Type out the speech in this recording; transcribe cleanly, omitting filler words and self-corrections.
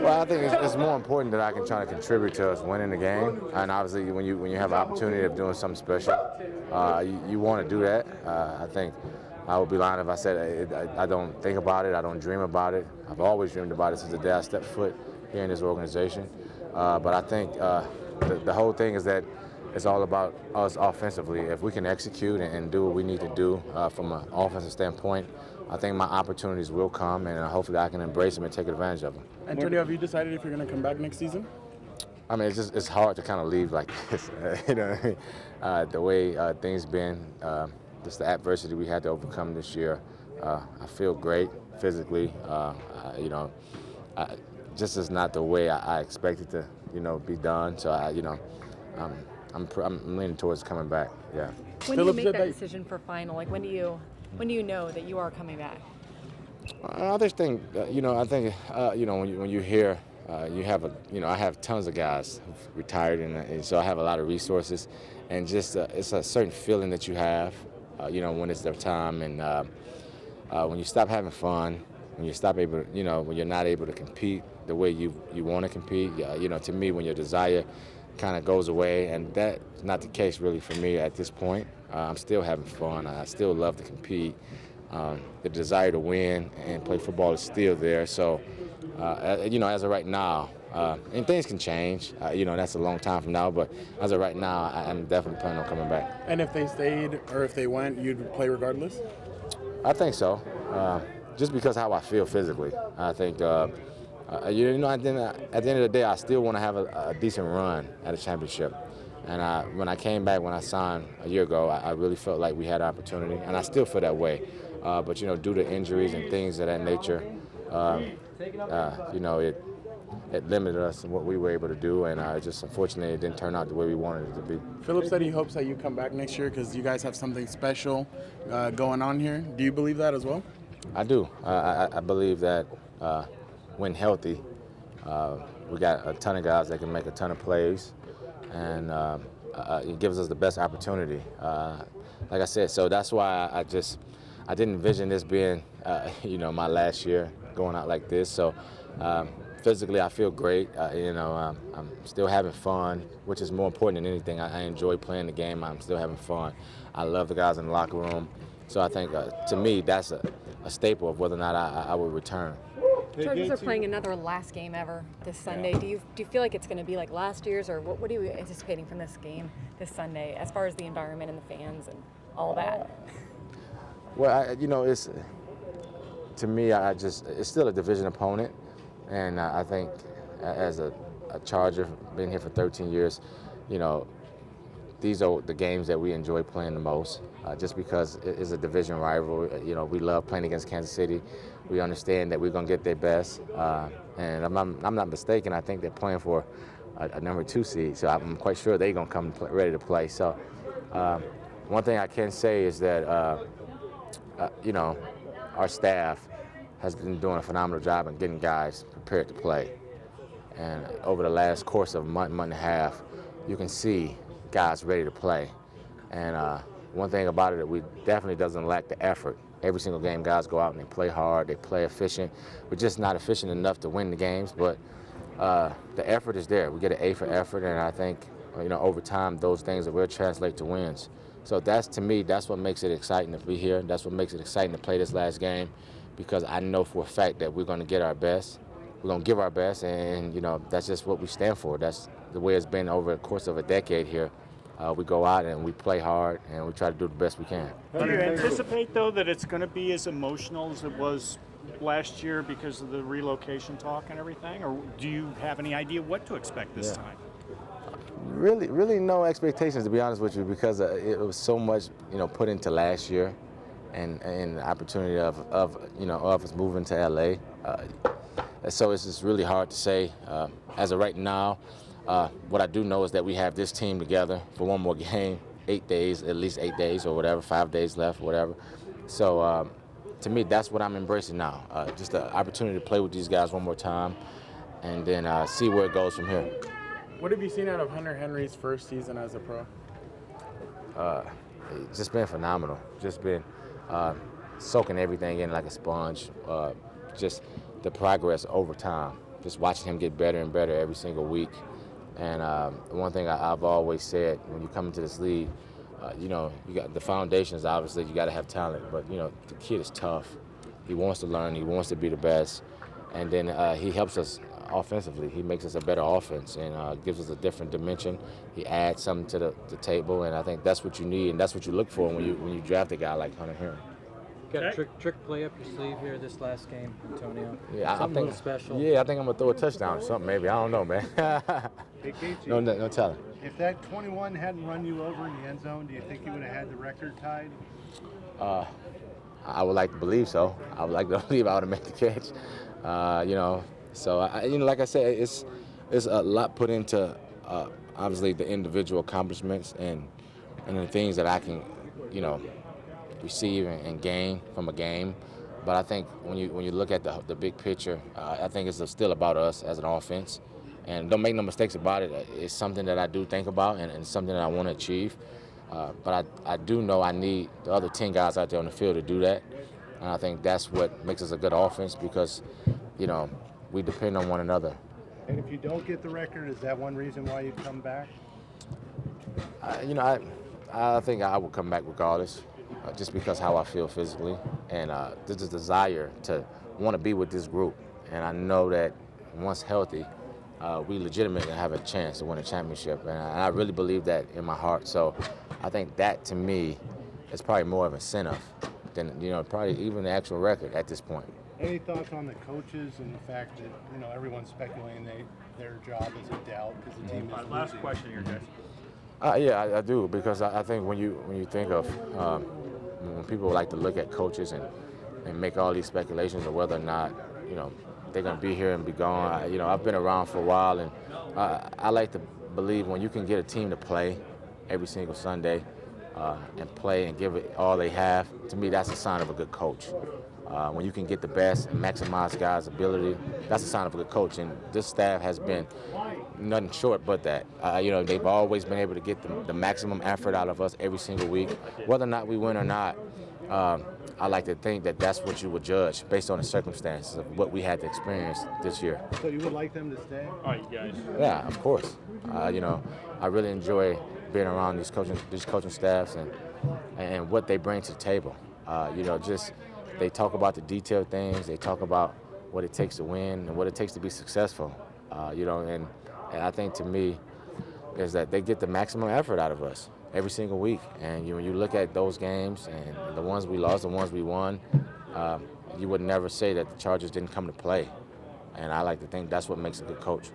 Well, I think it's more important that I can try to contribute to us winning the game. And obviously, when you have an opportunity of doing something special, you want to do that. I think I would be lying if I said I don't think about it. I don't dream about it. I've always dreamed about it since the day I stepped foot here in this organization. But I think the whole thing is that it's all about us offensively. If we can execute and do what we need to do from an offensive standpoint, I think my opportunities will come, and hopefully I can embrace them and take advantage of them. Antonio, have you decided if you're going to come back next season? I mean, it's hard to kind of leave like this, you know, the way things been, just the adversity we had to overcome this year. I feel great physically, you know, just is not the way I expected to, you know, be done. So I'm leaning towards coming back. Yeah. When do you make that decision for final? Like when do you know that you are coming back? I just think, you know, you know, when you hear, you have I have tons of guys who've retired, and so I have a lot of resources, and just it's a certain feeling that you have, you know, when it's their time, and when you stop having fun, when you stop able, you know, when you're not able to compete the way you want to compete, you know, to me, when your desire kind of goes away, and that's not the case really for me at this point. I'm still having fun. I still love to compete. The desire to win and play football is still there. So, you know, as of right now, and things can change. You know, that's a long time from now. But as of right now, I'm definitely planning on coming back. And if they stayed or if they went, you'd play regardless? I think so. Just because how I feel physically. I think, you know, at the end of the day, I still want to have a decent run at a championship. And when I came back, when I signed a year ago, I really felt like we had an opportunity, and I still feel that way. But, you know, due to injuries and things of that nature, you know, it limited us in what we were able to do, and just unfortunately it didn't turn out the way we wanted it to be. Philip said he hopes that you come back next year because you guys have something special going on here. Do you believe that as well? I do. I believe that when healthy, we got a ton of guys that can make a ton of plays, and it gives us the best opportunity. Like I said, so that's why I didn't envision this being, you know, my last year going out like this. So physically, I feel great. You know, I'm still having fun, which is more important than anything. I enjoy playing the game. I'm still having fun. I love the guys in the locker room. So I think, to me, that's a staple of whether or not I would return. Chargers are playing another last game ever this Sunday. Do you feel like it's going to be like last year's, or what are you anticipating from this game this Sunday as far as the environment and the fans and all that? Well, you know, to me, it's still a division opponent, and I think as a Charger, been here for 13 years, you know, these are the games that we enjoy playing the most, just because it is a division rival. You know, we love playing against Kansas City. We understand that we're going to get their best, and I'm not mistaken. I think they're playing for a number 2 seed, so I'm quite sure they're going to come ready to play. So one thing I can say is that, you know, our staff has been doing a phenomenal job in getting guys prepared to play. And over the last course of a month and a half, you can see guys ready to play. And one thing about it, we definitely doesn't lack the effort. Every single game, guys go out and they play hard, they play efficient. We're just not efficient enough to win the games, but the effort is there. We get an A for effort, and I think, you know, over time, those things will translate to wins. So to me, that's what makes it exciting to be here. That's what makes it exciting to play this last game, because I know for a fact that we're going to get our best. We're going to give our best, and, you know, that's just what we stand for. That's the way it's been over the course of a decade here. We go out and we play hard, and we try to do the best we can. Do you anticipate, though, that it's going to be as emotional as it was last year because of the relocation talk and everything? Or do you have any idea what to expect this time? Really no expectations, to be honest with you, because it was so much, you know, put into last year, and the opportunity of us moving to LA. So it's just really hard to say. As of right now, what I do know is that we have this team together for one more game, 8 days, at least 8 days or whatever, 5 days left, whatever. So to me, that's what I'm embracing now. Just the opportunity to play with these guys one more time, and then see where it goes from here. What have you seen out of Hunter Henry's first season as a pro? It's just been phenomenal. Just been soaking everything in like a sponge. Just the progress over time. just watching him get better and better every single week. And one thing I've always said when you come into this league, you know, you got the foundations. Obviously, you got to have talent, but you know, the kid is tough. He wants to learn. He wants to be the best, and then he helps us offensively. He makes us a better offense and gives us a different dimension. He adds something to the table, and I think that's what you need, and that's what you look for when you draft a guy like Hunter Henry. Got a trick play up your sleeve here this last game, Antonio. Yeah, Something I think a little special. Yeah, I think I'm gonna throw a touchdown or something. Maybe I don't know, man. Hey, Casey, no telling. if that 21 hadn't run you over in the end zone, do you think you would have had the record tied? I would like to believe so. I would like to believe I would have made the catch. You know, so you know, like I said, it's a lot put into obviously the individual accomplishments and the things that I can, you know, receive and gain from a game. But I think when you look at the big picture, I think it's still about us as an offense. And don't make no mistakes about it. It's something that I do think about and something that I want to achieve. But I do know I need the other 10 guys out there on the field to do that. And I think that's what makes us a good offense because, you know, we depend on one another. And if you don't get the record, is that one reason why you'd come back? You know, I think I will come back regardless, just because how I feel physically and there's a desire to want to be with this group. And I know that once healthy, we legitimately have a chance to win a championship. And I really believe that in my heart. So I think that to me is probably more of an incentive than, you know, probably even the actual record at this point. Any thoughts on the coaches and the fact that, you know, everyone's speculating their job is in doubt because the team is losing? Last question here, guys. Yeah, I do because I think when you think of when people like to look at coaches and make all these speculations of whether or not, you know, they're going to be here and be gone. You know, I've been around for a while, and I like to believe when you can get a team to play every single Sunday and play and give it all they have, to me that's a sign of a good coach. When you can get the best and maximize guys' ability, that's a sign of a good coach. And this staff has been nothing short but that. You know, they've always been able to get the maximum effort out of us every single week. Whether or not we win or not, I like to think that that's what you would judge based on the circumstances of what we had to experience this year. So you would like them to stay? All right, you guys. Yeah, of course. You know, I really enjoy being around these coaching staffs and what they bring to the table. You know, just they talk about the detailed things. They talk about what it takes to win and what it takes to be successful. You know, and I think to me is that they get the maximum effort out of us every single week. And when you look at those games and the ones we lost, the ones we won, you would never say that the Chargers didn't come to play. And I like to think that's what makes a good coach.